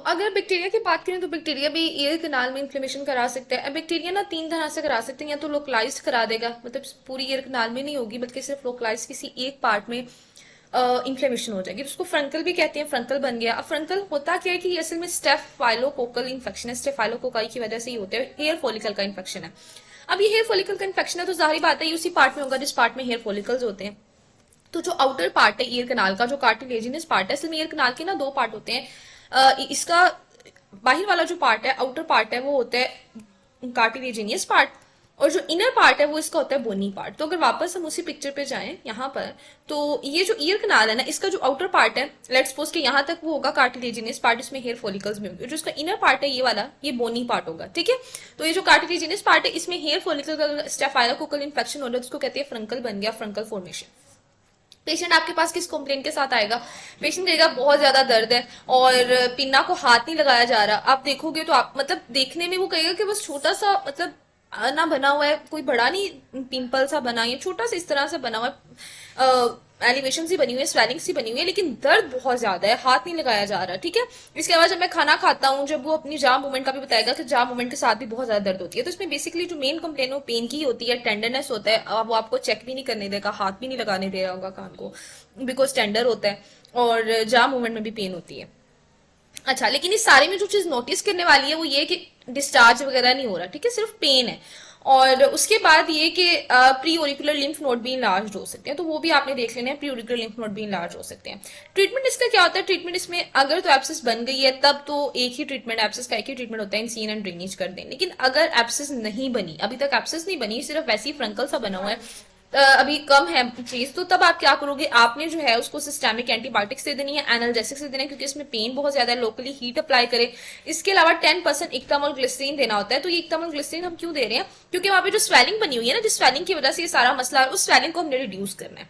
अगर बैक्टीरिया की बात करें तो बैक्टीरिया भी ईयर कनाल में इन्फ्लेमेशन करा सकता है। अब बैक्टीरिया ना तीन तरह से करा सकते हैं, या तो लोकलाइज्ड करा देगा, मतलब पूरी ईयर कनाल में नहीं होगी बल्कि सिर्फ लोकलाइज्ड किसी एक पार्ट में इन्फ्लेमेशन हो जाएगी, तो उसको फ्रंकल भी कहते हैं। फ्रंकल बन गया। अब फ्रंकल होता क्या है कि ये असल में स्टेफाइलोकोकल इन्फेक्शन है। स्टेफाइलोकोकाई की वजह से ही होते हैं, हेयर फॉलिकल का इन्फेक्शन है। अब ये हेयर फॉलिकल का इन्फेक्शन है तो जाहिर बात है ये उसी पार्ट में होगा जिस पार्ट में हेयर फॉलिकल्स होते हैं। तो जो आउटर पार्ट है ईयर कनाल का, जो कार्टिलेजिनस पार्ट है, असल में ईयर कनाल के ना दो पार्ट होते हैं। इसका बाहर वाला जो पार्ट है, आउटर पार्ट है, वो होता है कार्टिलेजिनियस पार्ट, और जो इनर पार्ट है वो इसका होता है बोनी पार्ट। तो अगर वापस हम उसी पिक्चर पे जाएं यहाँ पर, तो ये जो ईयर कनाल है ना, इसका जो आउटर पार्ट है, लेट्स सपोज कि यहाँ तक वो होगा कार्टिलेजिनियस पार्ट, इसमें हेयर फॉलिकल्स में होंगे। जो इसका इनर पार्ट है ये वाला, ये बोनी पार्ट होगा, ठीक है। तो ये जो कार्टिलेजिनियस पार्ट है इसमें हेयर फॉलिकल का स्टेफाइलोकोकल इन्फेक्शन हो रहा है, उसको कहते हैं फ्रंकल बन गया, फ्रंकल फॉर्मेशन। पेशेंट आपके पास किस कंप्लेन के साथ आएगा? पेशेंट कहेगा बहुत ज्यादा दर्द है और पिन्ना को हाथ नहीं लगाया जा रहा। आप देखोगे तो आप मतलब देखने में वो कहेगा कि बस छोटा सा मतलब ना बना हुआ है, कोई बड़ा नहीं पिंपल सा बना है, छोटा सा इस तरह से बना हुआ है, एलिवेशन सी बनी हुई है, स्वेलिंग सी बनी हुई है, लेकिन दर्द बहुत ज्यादा है, हाथ नहीं लगाया जा रहा, ठीक है। इसके अलावा जब मैं खाना खाता हूँ, जब वो अपनी जा मूवमेंट का भी बताएगा कि जा मूवमेंट के साथ भी बहुत ज्यादा दर्द होती है। तो इसमें बेसिकली जो मेन कंप्लेन है वो पेन की होती है, टेंडरनेस होता है। वो आपको चेक भी नहीं करने देगा, हाथ भी नहीं लगाने दे रहा होगा कान को, बिकॉज टेंडर होता है, और जा मूवमेंट में भी पेन होती है। अच्छा, लेकिन इस सारे में जो चीज नोटिस करने वाली है वो ये कि डिस्चार्ज वगैरह नहीं हो रहा, ठीक है, सिर्फ पेन है। और उसके बाद ये कि प्री ओरिकुलर लिम्फ नोड भी इनलार्ज हो सकते हैं, तो वो भी आपने देख लेना है, प्री ओरिकुलर लिम्फ नोड भी इनलार्ज हो सकते हैं। ट्रीटमेंट इसका क्या होता है? ट्रीटमेंट इसमें अगर तो एप्सिस बन गई है तब तो एक ही ट्रीटमेंट, एप्सिस का एक ही ट्रीटमेंट होता है, इंसीन एंड ड्रेनेज कर दें। लेकिन अगर एप्सिस नहीं बनी, अभी तक एप्सिस नहीं बनी, सिर्फ वैसे ही फ्रंकल सा बना हुआ है, अभी कम है चीज, तो तब आप क्या करोगे? आपने जो है उसको सिस्टेमिक एंटीबायोटिक्स दे देनी है, एनाल्जेसिक्स दे देना है, क्योंकि इसमें पेन बहुत ज्यादा है, लोकली हीट अप्लाई करे। इसके अलावा 10% इक्टामोल ग्लिसरीन देना होता है। तो ये इक्टामोल ग्लिसरीन हम क्यों दे रहे हैं? क्योंकि वहां पे जो स्वेलिंग बनी हुई है ना, जिस स्वेलिंग की वजह से ये सारा मसला है, उस स्वेलिंग को हमने रिड्यूस करना है,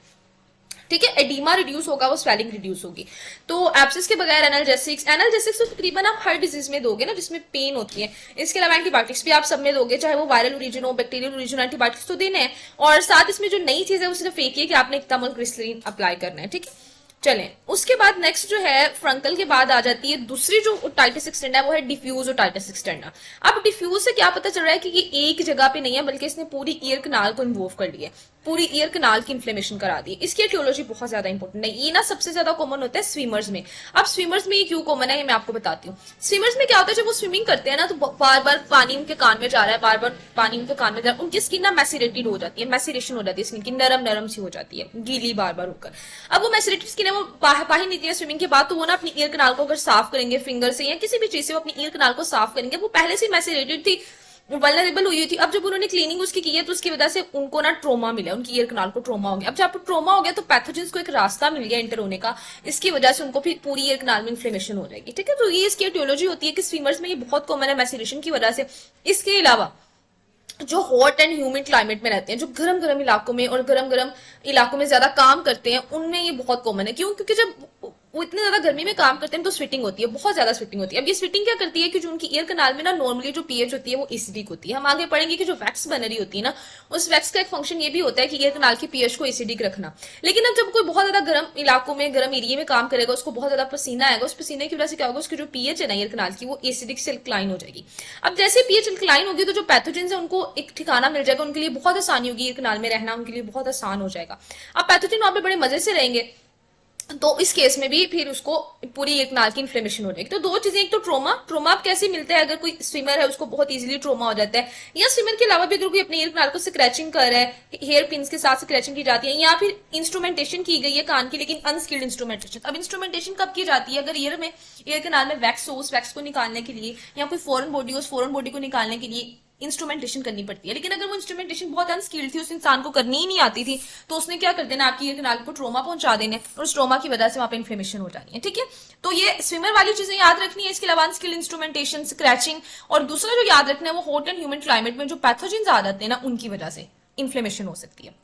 ठीक है। एडीमा रिड्यूस होगा, वो स्वेलिंग रिड्यूस होगी। तो एप्सिस के बगैर एनाल्जेसिक्स तो तकरीबन आप हर डिजीज में दोगे ना जिसमें पेन होती है। इसके अलावा एंटीबायोटिक्स भी आप सब में दोगे, चाहे वो वायरल ओरिजिन हो, बैक्टीरियल ओरिजिन, एंटीबायोटिक्स तो देने हैं। और साथ इसमें जो नई चीज है वो सिर्फ एक ही है कि आपने इक्टामोल ग्लिसरीन अप्लाई करना है, ठीक है। चलें, उसके बाद नेक्स्ट जो है फ्रंकल के बाद आ जाती है दूसरी जो ओटाइटिस एक्सटेंडा, वो है डिफ्यूज ओटाइटिस एक्सटेंडा। अब डिफ्यूज से क्या पता चल रहा है कि ये एक जगह पे नहीं है, बल्कि इसने पूरी ईयर कनाल को इन्वॉल्व कर लिया है, पूरी ईयर कनाल की इन्फ्लेमेशन करा दी। इसकी एटियोलॉजी बहुत ज्यादा इंपॉर्टेंट है। ये ना सबसे ज्यादा कॉमन होता है स्विमर्स में। अब स्विमर्स में ये क्यों कॉमन है ये मैं आपको बताती हूँ। स्विमर्स में क्या होता है, जब वो स्विमिंग करते हैं ना तो बार बार पानी उनके कान में जा रहा है, बार बार पानी उनके कान में जा रहा है, उनकी स्किन ना मैसिरेटेड हो जाती है, मैसिरेशन हो जाती है स्किन की, नरम नरम सी हो जाती है, गीली बार बार होकर। अब वो मैसिरेटेड स्किन है, वो बाहर निकली है स्विमिंग के बाद, तो वो ना अपनी ईयर कनाल को अगर साफ करेंगे फिंगर से या किसी भी चीज से, वो अपनी ईयर कनाल को साफ करेंगे, वो पहले से मैसिरेटेड थी, वल्नरेबल हुई थी। अब जब उन्होंने क्लीनिंग उसकी की है तो उसकी वजह से उनको ना ट्रोमा मिला, उनकी ईयर कनाल को ट्रोमा हो गया। अब जब ट्रोमा हो गया तो पैथोजेंस को एक रास्ता मिल गया इंटर होने का, इसकी वजह से उनको फिर पूरी ईयर कनाल में इन्फ्लेमेशन हो जाएगी, ठीक है। तो ये इसकी एटियोलॉजी होती है कि स्विमर्स में ये बहुत कॉमन है मैसिरेशन की वजह से। इसके अलावा जो हॉट एंड ह्यूमिड क्लाइमेट में रहते हैं, जो गरम गरम इलाकों में और गरम गरम इलाकों में ज्यादा काम करते हैं, उनमें ये बहुत कॉमन है। क्यों? क्योंकि जब वो इतने ज्यादा गर्मी में काम करते हैं तो स्वेटिंग होती है, बहुत ज्यादा स्वेटिंग होती है। अब ये स्वेटिंग क्या करती है कि जो उनकी ईयर कनाल में ना नॉर्मली जो पीएच होती है वो एसिडिक होती है। हम आगे पढ़ेंगे कि जो वैक्स बन रही होती है ना, उस वैक्स का एक फंक्शन ये भी होता है कि ईयर कनाल की पीएच को एसिडिक रखना। लेकिन अब जब कोई बहुत ज्यादा गर्म इलाकों में, गर्म एरिया में काम करेगा, उसको बहुत ज्यादा पसीना आएगा, उस पसीने की वजह से क्या होगा, उसकी जो पीएच है ना ईयर कनाल की, वो एसिडिक से अल्कलाइन हो जाएगी। अब जैसे पीएच अल्कलाइन होगी तो जो पैथोजेंस है उनको एक ठिकाना मिल जाएगा, उनके लिए बहुत आसानी होगी ईयर कनाल में रहना, उनके लिए बहुत आसान हो जाएगा। अब पैथोजेन वहां पे बड़े मजे से रहेंगे, तो इस केस में भी फिर उसको पूरी एक नाल की इन्फ्लेमेशन हो जाएगी। तो दो चीजें, एक तो ट्रोमा, ट्रोमा आप कैसे मिलता है? अगर कोई स्विमर है उसको बहुत इजीली ट्रोमा हो जाता है, या स्विमर के अलावा भी अगर कोई अपने ईयर कनाल को स्क्रैचिंग कर रहा है, हेयर पिन्स के साथ स्क्रैचिंग की जाती है, या फिर इंस्ट्रूमेंटेशन की गई है कान की, लेकिन अनस्किल्ड इंस्ट्रूमेंटेशन। अब इंस्ट्रूमेंटेशन कब की जाती है? अगर ईयर कनाल में वैक्स हो, उस वैक्स को निकालने के लिए, या कोई फॉरेन बॉडी हो, उस फॉरेन बॉडी को निकालने के लिए इंस्ट्रूमेंटेशन करनी पड़ती है। लेकिन अगर वो इंस्ट्रूमेंटेशन बहुत अनस्किल्ड थी, उस इंसान को करनी ही नहीं आती थी, तो उसने क्या कर देना, आपकी ईयर कनाल को ट्रोमा पहुंचा देने, और उस ट्रोमा की वजह से वहां पे इन्फ्लेमेशन हो जानी है, ठीक है। तो ये स्विमर वाली चीजें याद रखनी है। इसके अलावा अनस्किल्ड इंस्ट्रूमेंटेशन, स्क्रैचिंग, और दूसरा जो याद रखना है वो हॉट एंड ह्यूमिड क्लाइमेट में जो पैथोजेंस आ जाते हैं ना, उनकी वजह से इन्फ्लेमेशन हो सकती है।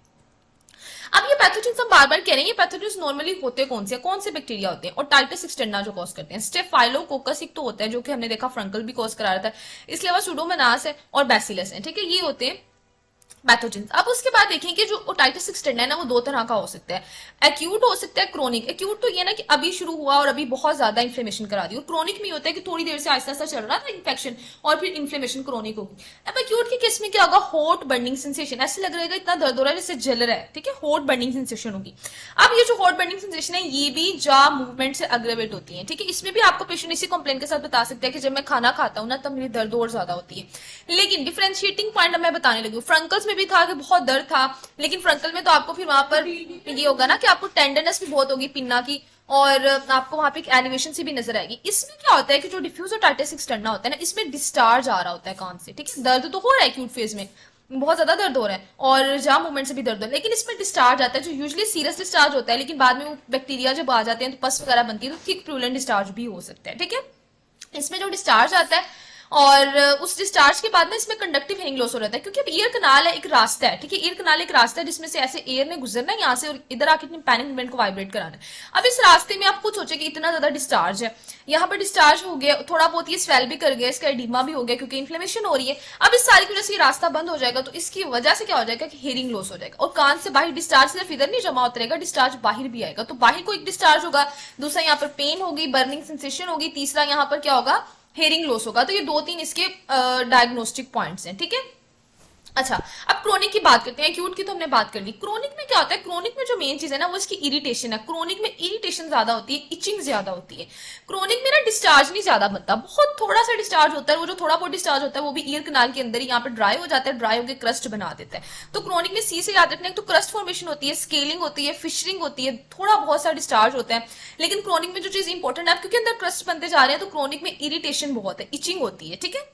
अब ये पैथोजेंस हम बार बार कह रहे हैं, ये पैथोजेंस नॉर्मली होते कौन से बैक्टीरिया होते हैं? और टाइटस एक्सटेंडा जो कॉज करते हैं, स्टेफाइलोकोकस एक तो होता है जो कि हमने देखा फ्रंकल भी कॉज करा रहा था, इसके अलावा सुडोमोनास है और बैसिलस है, ठीक है। ये होते हैं पैथोजेंस। अब उसके बाद देखें कि जो ओटाइटिस एक्सटेंडा है ना वो दो तरह का हो सकता है, एक्यूट हो सकता है, क्रोनिक। एक्यूट तो ये ना कि अभी शुरू हुआ और अभी बहुत ज्यादा इन्फ्लेमेशन करा दी, और क्रोनिक में होता है कि थोड़ी देर से आहिस्ता आहिस्ता चल रहा था इन्फेक्शन और फिर इन्फ्लेमेशन क्रोनिक होगी। अब एक्यूट की केस में क्या होगा, हॉट बर्निंग सेंसेशन, ऐसे लग रहेगा इतना दर्द हो रहा है जैसे जल रहा है, ठीक है, हॉट बर्निंग सेंसेशन होगी। अब ये जो हॉट बर्निंग सेंसेशन है ये भी जा मूवमेंट से अग्रेवेट होती है, ठीक है। इसमें भी आपको पेशेंट इसी कंप्लेन के साथ बता सकता है कि जब मैं खाना खाता हूँ ना तब मेरी दर्द और ज्यादा होती है। लेकिन डिफरेंशिएटिंग पॉइंट मैं बताने लगी हूँ, फ्रंकल्स में भी था कि बहुत दर्द था, लेकिन फ्रंकल में तो आपको फिर वहां पर ये होगा ना कि आपको टेंडरनेस भी बहुत होगी पिन्ना की, और आपको वहां पे एक एनिमेशन सी भी नजर आएगी। इसमें क्या होता है कि जो डिफ्यूज ओटाइटिस एक्सटर्ना होता है ना, इसमें डिस्चार्ज आ रहा होता है कान से, ठीक है। दर्द तो हो रहा है एक्यूट फेज में, बहुत ज्यादा दर्द हो रहा है और जाम मूवमेंट से भी दर्द हो रहा है, लेकिन इसमें डिस्चार्ज आता है जो यूजुअली सीरियस डिस्चार्ज होता है, लेकिन बाद में वो बैक्टीरिया जब आ जाते हैं तो पस वगैरह बनती है, तो थिक प्रूलेंट डिस्चार्ज भी हो सकता है, ठीक है। इसमें जो डिस्चार्ज आता है और उस डिस्चार्ज के बाद ना इसमें कंडक्टिव हेयरिंग लॉस हो रहा है, क्योंकि अब ईयर कनाल है, एक रास्ता है, ठीक है। ईयर कनाल एक रास्ता है जिसमें से ऐसे एयर ने गुजरना है यहाँ से और इधर आके अपने पैनिक मूवमेंट को वाइब्रेट कराना है। अब इस रास्ते में आप खुद सोचे कि इतना ज्यादा डिस्चार्ज है, यहाँ पर डिस्चार्ज हो गया, थोड़ा बहुत ये स्वेल भी कर गया, इसका एडिमा भी हो गया क्योंकि इन्फ्लेमेशन हो रही है। अब इस सारी की वजह से ये रास्ता बंद हो जाएगा, तो इसकी वजह से क्या हो जाएगा कि हेयरिंग लॉस हो जाएगा, और कान से बाहर डिस्चार्ज सिर्फ इधर नहीं जमा होता रहेगा, डिस्चार्ज बाहर भी आएगा। तो बाहर को एक डिस्चार्ज होगा, दूसरा यहाँ पर पेन होगी, बर्निंग सेंसेशन होगी, तीसरा यहाँ पर क्या होगा, हेयरिंग लॉस होगा। तो ये दो तीन इसके डायग्नोस्टिक पॉइंट्स हैं, ठीक है। अच्छा, अब क्रोनिक की बात करते हैं, एक्यूट की तो हमने बात कर ली। क्रोनिक में क्या होता है, क्रोनिक में जो मेन चीज है ना वो इसकी इरिटेशन है। क्रोनिक में इरिटेशन ज्यादा होती है, इचिंग ज्यादा होती है। क्रोनिक में ना डिस्चार्ज नहीं ज्यादा बनता, बहुत थोड़ा सा डिस्चार्ज होता है, वो जो थोड़ा बहुत डिस्चार्ज होता है वो भी ईयर कनाल के अंदर ही यहाँ पे ड्राई हो जाता है, ड्राई होकर क्रस्ट बना देता है। तो क्रोनिक में सी से याद रखना, तो क्रस्ट फॉर्मेशन होती है, स्केलिंग होती है, फिशरिंग होती है, थोड़ा बहुत सा डिस्चार्ज होता है। लेकिन क्रोनिक में जो चीज इंपॉर्टेंट है, क्योंकि अंदर क्रस्ट बनते जा रहे हैं, तो क्रोनिक में इरिटेशन बहुत है, इचिंग होती है, ठीक है,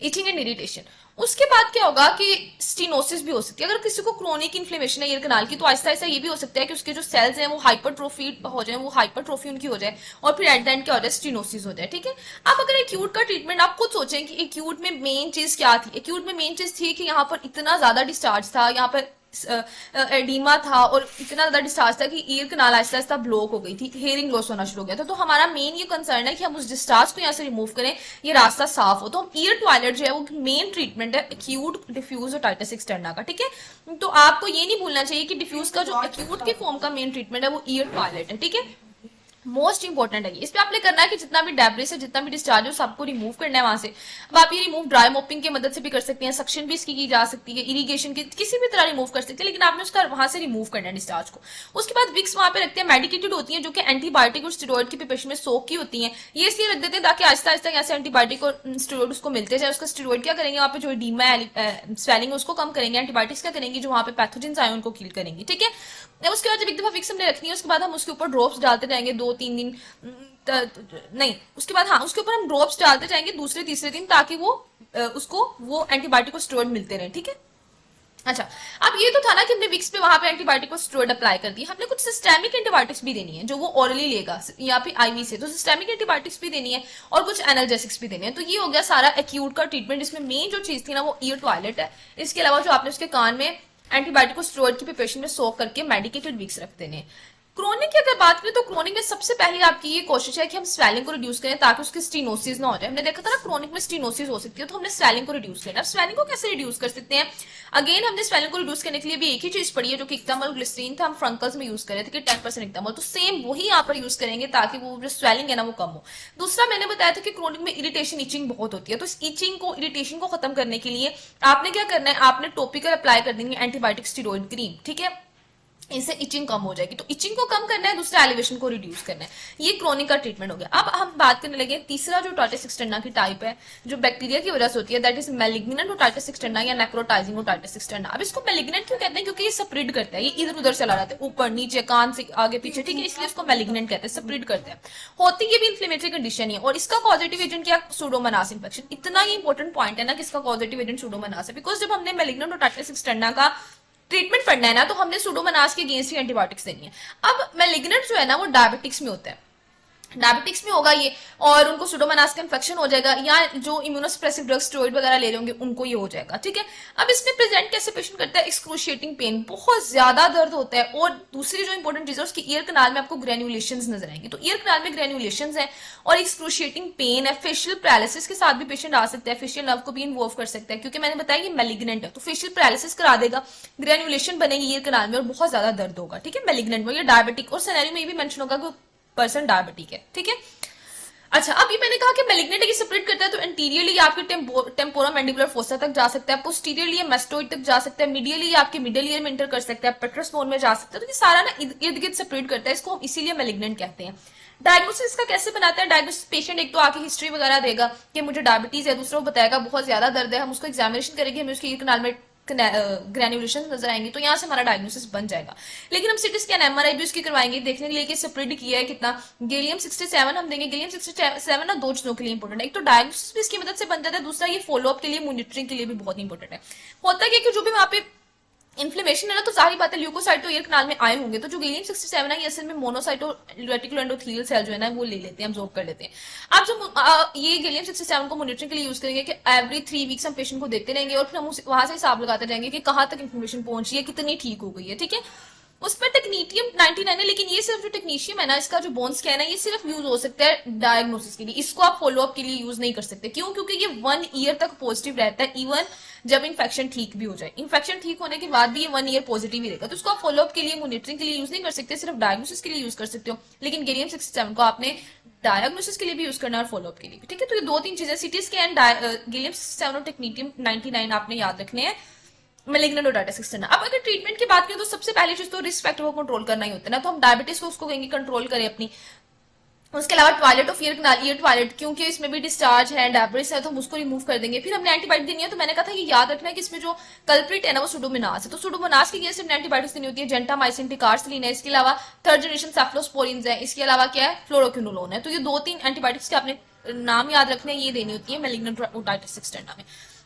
इचिंग एंड इरिटेशन। उसके बाद क्या होगा कि स्टीनोसिस भी हो सकती है। अगर किसी को क्रोनिक इन्फ्लेमेशन है ईयर कनाल की, तो आहिस्ता आहिस्ता ये भी हो सकता है कि उसके जो सेल्स हैं वो हाइपरट्रोफी हो जाए, वो हाइपरट्रोफी उनकी हो जाए, और फिर एट द एंड क्या हो जाए, स्टीनोसिस हो जाए, ठीक है। अब अगर एक्यूट का ट्रीटमेंट आप खुद सोचें कि एक्यूट में मेन चीज क्या थी, एक्यूट में मेन चीज थी कि यहाँ पर इतना ज्यादा डिस्चार्ज था, यहाँ पर एडिमा था और इतना ज्यादा डिस्चार्ज था कि ईयर कनाल आहिस्ता आहिस्ता ब्लॉक हो गई थी, हेयरिंग लॉस होना शुरू हो गया था। तो हमारा मेन ये कंसर्न है कि हम उस डिस्चार्ज को यहाँ से रिमूव करें, ये रास्ता साफ हो। तो हम ईयर टॉयलेट जो है वो मेन ट्रीटमेंट है एक्यूट डिफ्यूज ओटाइटिस एक्सटर्ना का, ठीक है। तो आपको ये नहीं भूलना चाहिए कि डिफ्यूज का जो एक्यूट के फॉर्म का मेन ट्रीटमेंट है वो ईयर टॉयलेट है, ठीक है। मोस्ट इंपॉर्टेंट है ये। इस पे आपने करना है कि जितना भी डेब्रिस है, जितना भी डिस्चार्ज है, सबको रिमूव करना है वहां से। अब आप ये रिमूव ड्राई मोपिंग की मदद से भी कर सकते हैं, सक्शन भी इसकी की जा सकती है, इरिगेशन की किसी भी तरह रिमूव कर सकते हैं, लेकिन आपने उसका वहां से रिमूव करना है डिस्चार्ज को। उसके बाद विक्स वहां पे रखते हैं, मेडिकेटेड होती है, जो कि एंटीबायोटिक और स्टेरॉइड की प्रिपरेशन में सोक की होती है। ये इसलिए रख देते हैं ताकि आहिस्ता आहिस्ता यहाँ से एंटीबायोटिक और स्टेरॉइड उसको मिलते जाए। उसका स्टेरॉइड क्या करेंगे, वहां पे जो एडिमा स्वेलिंग है उसको कम करेंगे, एंटीबायोटिक्स क्या करेंगे, जो वहां पे पैथोजेंस आए उनको किल करेंगे, ठीक है। उसके बाद जब एक दफा विक्स हमने रखनी है, उसके बाद हम उसके ऊपर ड्रॉप्स डालते जाएंगे 2-3 दिन, नहीं उसके बाद, हाँ उसके ऊपर हम ड्रॉप्स डालते जाएंगे दूसरे तीसरे दिन, ताकि वो उसको वो एंटीबायोटिक और स्टेरॉइड मिलते रहे, ठीक है। अच्छा, अब ये तो था ना कि हमने विक्स पे वहां पे एंटीबायोटिक और स्टेरॉइड अप्लाई कर दी, हमने कुछ सिस्टेमिक एंटीबायोटिक्स भी देनी है जो वो ओरली लेगा या फिर आईवी से, तो सिस्टेमिक एंटीबायोटिक्स भी देनी है और कुछ एनाल्जेसिक्स भी देनी है। तो ये हो गया सारा एक्यूट का ट्रीटमेंट, जिसमें मेन जो चीज थी ना वो ईयर टॉयलेट है। इसके अलावा जो आपने उसके कान में एंटीबायोटिक और स्टेरॉइड की प्रिपरेशन में सोक करके मेडिकेटेड विक्स रख देने। क्रोनिक की अगर बात करें तो क्रोनिक में सबसे पहले आपकी ये कोशिश है कि हम स्वेलिंग को रिड्यूस करें ताकि उसकी स्टीनोसिस ना हो जाए। हमने देखा था ना क्रोनिक में स्टीनोसिस हो सकती है, तो हमने स्वेलिंग को रिड्यूस करना है। स्वेलिंग को कैसे रिड्यूस कर सकते हैं, अगेन हमने स्वेलिंग को रिड्यूस करने के लिए भी एक ही चीज पढ़ी है जो कि इक्तामल ग्लिसरीन था, हम फ्रंकल्स में यूज कर रहे थे कि 10% इक्तामल, तो सेम वही यहाँ पर यूज करेंगे ताकि वो जो स्वेलिंग है ना वो कम हो। दूसरा मैंने बताया था कि क्रोनिक में इरिटेशन इचिंग बहुत होती है, तो इस इचिंग को इरिटेशन को खत्म करने के लिए आपने क्या करना है, आपने टॉपिकल अप्लाई कर देंगे एंटीबायोटिक स्टेरॉइड क्रीम, ठीक है, इससे इचिंग कम हो जाएगी। तो इचिंग को कम करना है, दूसरा एलिवेशन को रिड्यूस करना है। ये क्रोनिक का ट्रीटमेंट हो गया। अब हम बात करने लगे तीसरा जो ओटाइटिस एक्सटर्ना की टाइप है जो बैक्टीरिया की वजह से होती है, that is malignant otitis externa या नेक्रोटाइजिंग ओटाइटिस एक्सटर्ना। अब इसको मैलिग्नेंट क्यों कहते हैं, क्योंकि ये स्प्रेड करता है, ये इधर उधर चला रहता है, ऊपर नीचे कान से आगे पीछे, ठीक है, इसलिए इसको मैलिग्नेंट कहते हैं, स्प्रेड करते हैं। होती ये भी इन्फ्लेमेटरी कंडीशन है और इसका पॉजिटिव एजेंट क्या, सूडोमोनास इंफेक्शन। इतना ही इंपॉर्टेंट पॉइंट है ना कि इसका पॉजिटिव एजेंट सूडोमोनास है, बिकॉज जब हमने मैलिग्नेंट ओटाइटिस एक्सटर्ना का ट्रीटमेंट पढ़ना है ना तो हमने सूडोमोनास के अगेंस्ट ही एंटीबायोटिक्स देनी है। अब मैलिग्नेंट जो है ना वो डायबिटिक्स में होता है, डायबिटिक्स में होगा ये, और उनको सुडोमोनास का इन्फेक्शन हो जाएगा, या जो इम्यूनोसप्रेसिव ड्रग स्टेरॉइड वगैरह ले रहे होंगे उनको ये हो जाएगा, ठीक है। अब इसमें प्रेजेंट कैसे पेशेंट करता है, एक्सक्रूशिएटिंग पेन, बहुत ज्यादा दर्द होता है, और दूसरी जो इंपॉर्टेंट चीज है उसकी ईयर कनाल में आपको ग्रेन्युलेशन नजर आएंगे, तो ईयर कनाल में ग्रेन्युलेशन है और एक्सक्रूशिएटिंग पेन है। फेशियल पैरालिसिस के साथ भी पेशेंट आ सकता है, फेशियल नर्व को भी इन्वॉल्व कर सकता है, क्योंकि मैंने बताया ये मेलिग्नेंट है, तो फेशियल पैरालिसिस करा देगा, ग्रेन्युलेशन बनेगी ईयर कनाल में और बहुत ज्यादा दर्द होगा, ठीक है, मेलिग्नेंट में। या डायबिटिक और सिनेरियो में ये भी मेंशन होगा कि पर्सन डायबिटिक है, ठीक है। अच्छा, अभी मैंने कहा कि मैलिग्नेंट की सेपरेट करता है, तो एंटीरियरली आपके टेम्पोरा मैंडिबुलर फोसा तक जा सकता है, पोस्टीरियरली मेस्टोइड तक जा सकता है, मीडियली आपके मिडिल ईयर में इंटर कर सकता है, पेट्रस बोन में जा सकता है, तो ये सारा ना इर्द गिर्द सेपरेट करता है, इसको हम इसीलिए मैलिग्नेंट कहते हैं। डायग्नोसिस का कैसे बनाता है, डायग्नोसिस पेशेंट एक तो आके हिस्ट्री वगैरह देगा कि मुझे डायबिटीज है, दूसरा वो बताएगा बहुत ज्यादा दर्द है, हम उसको एग्जामिनेशन करेंगे, हमें उसकी कनाल में ग्रेन्युलेशन नजर आएंगे, तो यहाँ से हमारा डायग्नोसिस बन जाएगा। लेकिन हम सिटी स्कैन एमआरआई भी उसकी करवाएंगे देखने के लिए कि स्प्रेड किया है कितना। गैलियम 67 हम देंगे, गैलियम 67 ना दो चीजों के लिए इंपॉर्टेंट है, एक तो डायग्नोसिस भी इसकी मदद से बन जाता है, दूसरा ये फॉलोअप के लिए, मॉनिटरिंग के लिए भी बहुत इंपॉर्टेंट है। होता है कि जो भी वहां पे इन्फ्लेमेशन है ना, तो सारी बातें ल्यूकोसाइट तो ईयर कनाल में आए होंगे, तो जो गैलियम 67 है ये असल में मोनोसाइटो रेटिकुलो एंडोथेलियल सेल जो है ना वो ले लेते हैं, अब्सॉर्ब कर लेते हैं। आप जो ये गैलियम 67 को मॉनिटरिंग के लिए यूज करेंगे कि एवरी 3 वीक्स हम पेशेंट को देखते रहेंगे और फिर हम वहां से हिसाब लगाते जाएंगे कि कहाँ तक इन्फॉर्मेशन पहुंची है, कितनी ठीक हो गई है, ठीक है। उसमें टेक्नीटियम 99 है, लेकिन ये सिर्फ जो टेक्नीशियम है ना, इसका जो बोन स्कैन है, ये सिर्फ यूज हो सकता है डायग्नोसिस के लिए, इसको आप फॉलोअप के लिए यूज नहीं कर सकते। क्यों? क्योंकि ये 1 ईयर तक पॉजिटिव रहता है, इवन जब इन्फेक्शन ठीक भी हो जाए, इन्फेक्शन ठीक होने के बाद भी ये 1 ईयर पॉजिटिव ही रहेगा, तो इसको आप फॉलोअप के लिए, मॉनिटरिंग के लिए यूज नहीं कर सकते, सिर्फ डायग्नोसिस के लिए यूज कर सकते हो। लेकिन गैलियम 67 को आपने डायग्नोसिस के लिए भी यूज करना है और फॉलोअप के लिए भी, ठीक है। तो ये 2-3 चीजें, सीटी स्कैन, गैलियम 67 और टेक्नीटियम 99 आपने याद रखने हैं मेलिग्नेंट ओटाइटिस एक्सटर्ना। अब अगर ट्रीटमेंट की बात करें तो सबसे पहली चीज तो रिस्क फैक्टर को कंट्रोल करना ही होता है ना, तो हम डायबिटीज को उसको कहेंगे कंट्रोल करें अपनी। उसके अलावा toilet of year kanal, year toilet, क्योंकि इसमें भी डिस्चार्ज है, डेब्रिस है, तो हम उसको रिमूव कर देंगे। फिर हमने एंटीबायोटिक देनी है, तो मैंने कहा था कि याद रखना है कि इसमें जो कल्प्रिट है ना वो सुडोमोनास है, तो सुडोमोनास की केस में एंटीबायोटिक्स देनी होती है, जेंटामाइसिन, टिकार्सलिन है, इसके अलावा थर्ड जनरेशन सेफलोस्पोरिन्स है, इसके अलावा क्या है, फ्लोरोक्विनोलोन है। तो ये 2-3 एंटीबायोटिक्स के आपने नाम याद रखने हैं, ये देनी होती है मेलिग्नेंट ओटाइटिस एक्सटर्ना में।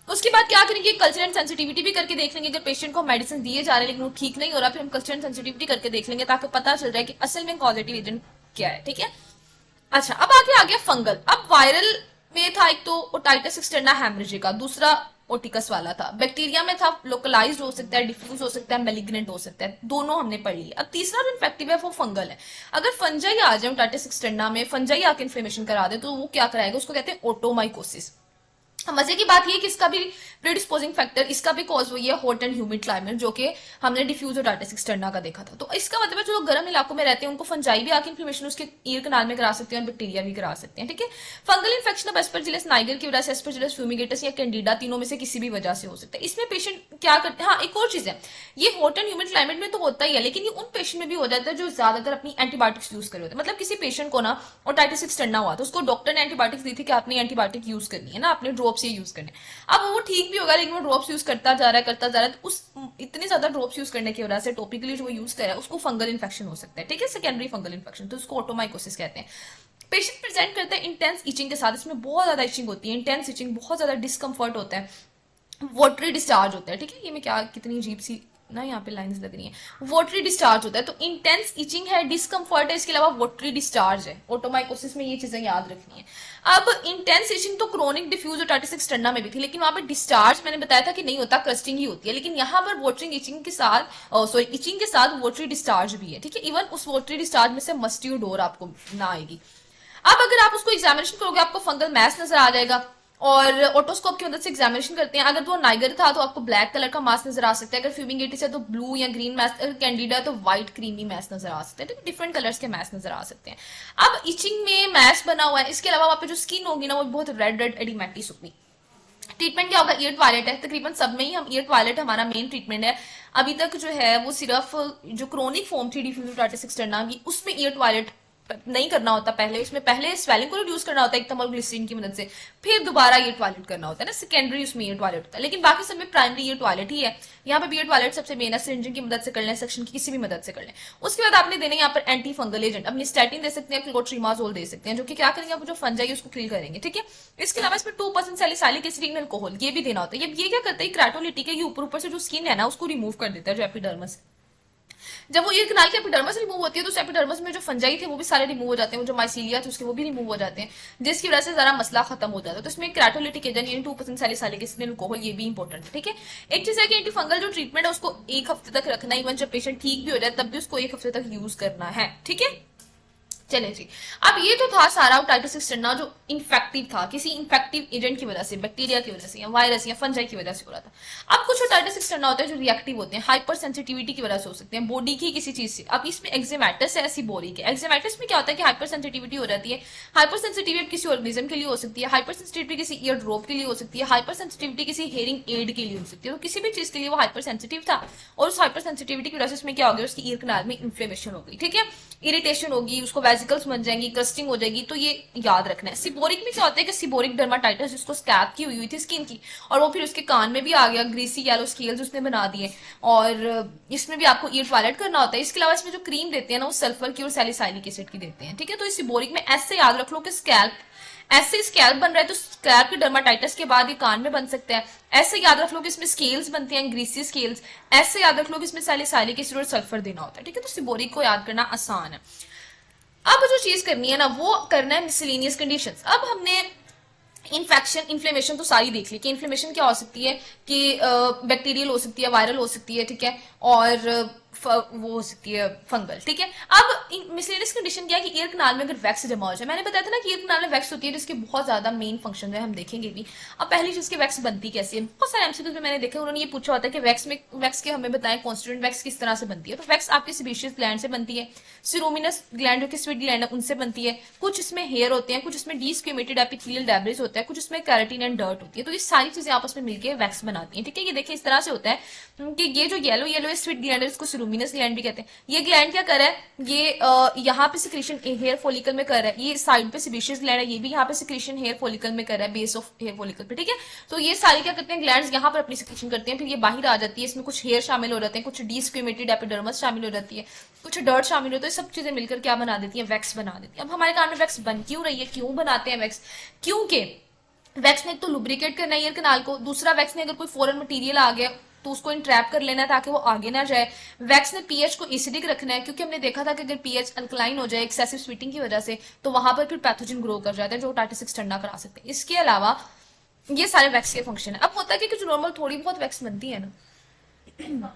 उसके बाद क्या करेंगे, कल्चर एंड सेंसिटिविटी भी करके देख लेंगे। अगर पेशेंट को मेडिसिन दिए जा रहे हैं लेकिन वो ठीक नहीं हो रहा, फिर हम कल्चर एंड सेंसिटिविटी करके देख लेंगे ताकि पता चल जाए कि असल में कॉजेटिव एजेंट क्या है, ठीक है। अच्छा, अब आगे आ गया फंगल। अब वायरल में था एक तो ओटाइटिस एक्सटर्ना हेमरेजिका, दूसरा ओटिकस वाला था। बैक्टीरिया में था लोकलाइज्ड हो सकता है, डिफ्यूज हो सकता है, मेलिग्नेंट हो सकता है, दोनों हमने पढ़ लिया। अब तीसरा जो इन्फेक्टिव है वो फंगल है। अगर फंजाई आ जाए ओटाइटिस एक्सटर्ना में, फंजाई आके इन्फ्लेमेशन करा दे, तो वो क्या कराएगा, उसको कहते हैं ओटोमाइकोसिस। मजे की बात ये कि इसका भी प्रीडिस्पोजिंग फैक्टर, इसका भी कॉज वही है हॉट एंड ह्यूमिड क्लाइमेट, जो कि हमने डिफ्यूज ओटाइटिस एक्सटर्ना का देखा था। तो इसका मतलब है जो गर्म इलाकों में रहते हैं उनको फंजाई भी आके इन्फ्लेमेशन उसके ईयर कनाल में करा सकते हैं और बैक्टीरिया भी करा सकते हैं, ठीक है। फंगल इन्फेक्शन एस्परजिलस नाइगर की वजह से, एस्परजिलस फ्यूमिगेटस या कैंडिडा, तीनों में से किसी भी वजह से हो सकता है। इसमें पेशेंट क्या करते हैं, हाँ एक और चीज है, ये हॉट एंड ह्यूमिड क्लाइमेट में तो होता ही है, लेकिन ये उन पेशेंट में भी हो जाता है जो ज्यादातर अपनी एंटीबायोटिक्स यूज कर रहे होते हैं। मतलब किसी पेशेंट को ना ओटाइटिस एक्सटर्ना हुआ तो उसको डॉक्टर ने एंटीबायोटिक्स दी थी कि आपने एंटीबायोटिक यूज करनी है ना, आपने ड्रॉप्स ही यूज करने। अब वो ठीक भी होगा, लेकिन वो ड्रॉप्स यूज करता जा रहा है, तो उस इतने ज्यादा ड्रॉप्स यूज करने की वजह से टॉपिकली जो वो यूज कर रहा है उसको फंगल इन्फेक्शन हो सकता है, ठीक है, सेकेंडरी फंगल इन्फेक्शन, तो उसको ऑटोमाइकोसिस कहते हैं। पेशेंट प्रेजेंट करते हैं इंटेंस इचिंग के साथ, इसमें बहुत ज्यादा इचिंग होती है, इंटेंस इचिंग, बहुत ज्यादा डिस्कम्फर्ट होता है, वाटरी डिस्चार्ज होता है, ठीक है। ये मैं क्या कितनी अजीब सी ना यहाँ पे लाइंस लग रही हैं, वाटरी डिस्चार्ज होता है, तो इंटेंस इचिंग है, डिस्कम्फर्ट है, इसके अलावा वाटरी डिस्चार्ज है। ऑटोमाइकोसिस में ये चीजें याद रखनी है। अब इंटेंस इचिंग तो क्रोनिक डिफ्यूज ओटाइटिस एक्सटर्ना में भी थी, लेकिन वहां पे डिस्चार्ज मैंने बताया था कि नहीं होता, क्रस्टिंग ही होती है, लेकिन यहाँ पर वाटरिंग इचिंग के साथ, सॉरी इचिंग के साथ वाटरी डिस्चार्ज भी है, ठीक है। इवन उस वाटरी डिस्चार्ज में से मस्टी डोर आपको ना आएगी। अब अगर आप उसको एग्जामिनेशन करोगे, आपको फंगल मैस नजर आ जाएगा, और ऑटोस्कोप की मदद से एग्जामिनेशन करते हैं। अगर वो नाइगर था तो आपको ब्लैक कलर का मास नजर आ सकता है, अगर फ्यूमिगेटिस है तो ब्लू या ग्रीन मैस, अगर कैंडिडा है तो व्हाइट क्रीमी मैस नजर आ सकते हैं, तो डिफरेंट कलर्स के मैस नजर आ सकते हैं। अब इचिंग में मैस बना हुआ है, इसके अलावा वहां पे जो स्किन होगी ना वो बहुत रेड रेड एडिमेटिस होगी। ट्रीटमेंट क्या होगा, ईयर टॉयलेट है, तकरीबन सब में ही हम ईयर टॉयलेट हमारा मेन ट्रीटमेंट है। अभी तक जो है वो सिर्फ जो क्रोनिक फॉर्म थी डिफ्यूज ओटाइटिस एक्सटर्ना की, उसमें ईयर टॉयलेट नहीं करना होता, पहले उसमें पहले स्वेलिंग को रिड्यूस करना होता है एकदम और ग्लिसरीन की मदद से, फिर दोबारा ये टॉयलेट करना होता है ना, सेकेंडरी उसमें ये टॉयलेट होता है। लेकिन बाकी सब में प्राइमरी ये टॉयलेट ही है। यहाँ पे भी ये टॉयलेट सबसे मेन है, सिरिंजिंग की मदद से कर लें, सेक्शन की किसी भी मदद से कर लें। उसके बाद आपने देने यहाँ पर एंटी फंगल एजेंट, अपनी स्टैटिन दे सकते हैं, क्लोट्रीमाजोल दे सकते हैं, जो कि क्या करेंगे, आप जो फंजाई उसको किल करेंगे, ठीक है। इसके अलावा इसमें 2% सैलिसाइलिक एसिड अल्कोहल ये भी देना होता है। ये क्या करता है, क्रैटोलिटिक है, ये ऊपर ऊपर से जो स्किन है ना उसको रिमूव कर देता है, जो एपिडर्मिस। जब वो ईयर कनाल की एपिडर्मिस रिमूव होती है तो उस एपिडर्मिस में जो फंजाई थे वो भी सारे रिमूव हो जाते हैं, वो जो माइसीलिया थे उसके वो भी रिमूव हो जाते हैं, जिसकी वजह से जरा मसला खत्म हो जाता है। तो इसमें क्रेटोलिटिक एजेंट यानी 2% सैलिसाइलिक एसिड अल्कोहल ये भी इंपॉर्टेंट है, ठीक है। एक चीज है कि एंटी फंगल जो ट्रीटमेंट है उसको एक हफ्ते तक रखना, इवन जब पेशेंट ठीक भी हो जाए तब भी उसको एक हफ्ते तक यूज करना है, ठीक है। चले जी, अब ये तो था सारा टाइटस एक्सटर्ना जो इन्फेक्टिव था, किसी इन्फेक्टिव एजेंट की वजह से, बैक्टीरिया की वजह से या वायरस या फंजाई की वजह से हो रहा था। अब कुछ टाइटस एक्सटर्ना होते हैं जो रिएक्टिव होते हैं, हाइपर सेंसिटिविटी की वजह से हो सकते हैं, बॉडी की किसी चीज से। अब इसमें एक्जेमेटिस है एसिबोरिक है। एक्जेमेटिस में क्या होता है कि हाइपर सेंसिटिविटी हो जाती है। हाइपर सेंसिटिविटी किसी ऑर्गेनिज्म के लिए हो सकती है, हाइपर सेंसिटिविटी किसी ईयर ड्रॉप के लिए हो सकती है, हाइपर सेंसिटिविटी किसी हेयरिंग एड के लिए हो सकती है। तो किसी भी चीज के लिए वो हाइपर सेंसिटिव था और उस हाइपर सेंसिटिविटी की वजह से उसमें क्या हो गया, उसकी ईयर कनाल में इन्फ्लेमेशन हो गई, ठीक है, इरिटेशन होगी, उसको वेसिकल्स बन जाएंगी, क्रस्टिंग हो जाएगी। तो ये याद रखना है। सिबोरिक में क्या होता है कि सिबोरिक डर्माटाइटिस जिसको स्कैब की हुई थी स्किन की, और वो फिर उसके कान में भी आ गया, ग्रीसी येलो स्केल्स उसने बना दिए, और इसमें भी आपको ईयर टॉयलेट करना होता है। इसके अलावा इसमें जो क्रीम देते हैं ना वो सल्फर की और सैलिसाइलिक एसिड की देते हैं, ठीक है। तो इस सिबोरिक में ऐसे याद रख लो कि स्कैल्प, ऐसे स्कैल्प बन रहा है तो स्कैल्प की डर्माटाइटिस के बाद ये कान में बन सकता है। ऐसे याद रख लो कि इसमें स्केल्स बनते हैं, ग्रीसी स्केल्स। ऐसे याद रख लो कि इसमें सैलिसाइलिक एसिड और सल्फर देना होता है, ठीक है। तो सिबोरिक को याद करना आसान है। अब जो चीज करनी है ना वो करना है मिसलेनियस कंडीशंस। अब हमने इन्फेक्शन इन्फ्लेमेशन तो सारी देख ली कि इन्फ्लेमेशन क्या हो सकती है, कि बैक्टीरियल हो सकती है, वायरल हो सकती है, ठीक है, और वो हो सकती है फंगल, ठीक है। अब मिसलेनियस कंडीशन क्या है कि ईयर कनाल में अगर वैक्स जमा हो जाए, मैंने बताया था ना कि ईयर कनाल में वैक्स होती है जिसके बहुत ज्यादा मेन फंक्शन है, हम देखेंगे भी। अब पहली चीज की वैक्स बनती कैसी है, बहुत सारे एमसीक्यूज में मैंने देखा उन्होंने ये पूछा होता है कि वैक्स के हमें बताएं कॉन्स्टिट्यूएंट वैक्स किस तरह से बनती है। तो वैक्स आपकी सीबेशियस ग्लैंड से बनती है, सिरोमिनस ग्लैंड जो कि स्वीट ग्लैंड है उनसे बनती है, कुछ इसमें हेयर होते हैं, कुछ इसमें डीस्क्यूमेटेड एपिथेलियल डेब्रिस होता है, कुछ इसमें कैराटिन एंड डर्ट होती है। तो ये सारी चीजें आपस में मिलकर वैक्स बनाती हैं, ठीक है। ये देखिए इस तरह से होता है कि ये जो येलो येलो स्वीट ग्लैंड है इसको सिरोमिनस ग्लैंड भी कहते हैं। ये ग्लैंड क्या कर रहा है, ये यहाँ पे सिक्रीशन हेयर फॉलिकल में कर रहा है, ये साइड पे सेबेशियस ग्लैंड है, ये भी यहाँ पे सिक्रीशन हेयर फॉलिकल में कर रहा है, बेस ऑफ हेयर फॉलिकल पे, ठीक है। तो ये सारी क्या करते हैं, ग्लैंड्स यहाँ पर अपनी सिक्रीशन करते हैं, फिर ये बाहर आ जाती है, इसमें कुछ हेयर शामिल हो जाते हैं, कुछ डीस्क्यूमेटेड एपिडर्मस शामिल हो जाती है, कुछ डर्ट शामिल होता है, सब चीजें मिलकर क्या बना देती है, वैक्स बना देती है। अब हमारे कान में वैक्स बन क्यों रही है, क्यों बनाते हैं वैक्स, क्योंकि वैक्स ने एक तो लुब्रिकेट करना है ईयर कनाल को, दूसरा वैक्स ने अगर कोई फॉरेन मटेरियल आ गया तो उसको इंट्रैप कर लेना है ताकि वो आगे ना जाए। वैक्स ने पीएच को एसिडिक रखना है क्योंकि हमने देखा था कि अगर पीएच अल्कलाइन हो जाए एक्सेसिव स्वीटिंग की वजह से तो वहां पर फिर पैथोजन ग्रो कर जाते हैं जो टाइटिस एक्सटर्ना करा सकते हैं। इसके अलावा ये सारे वैक्स के फंक्शन है। अब होता है कि जो नॉर्मल थोड़ी बहुत वैक्स बनती है ना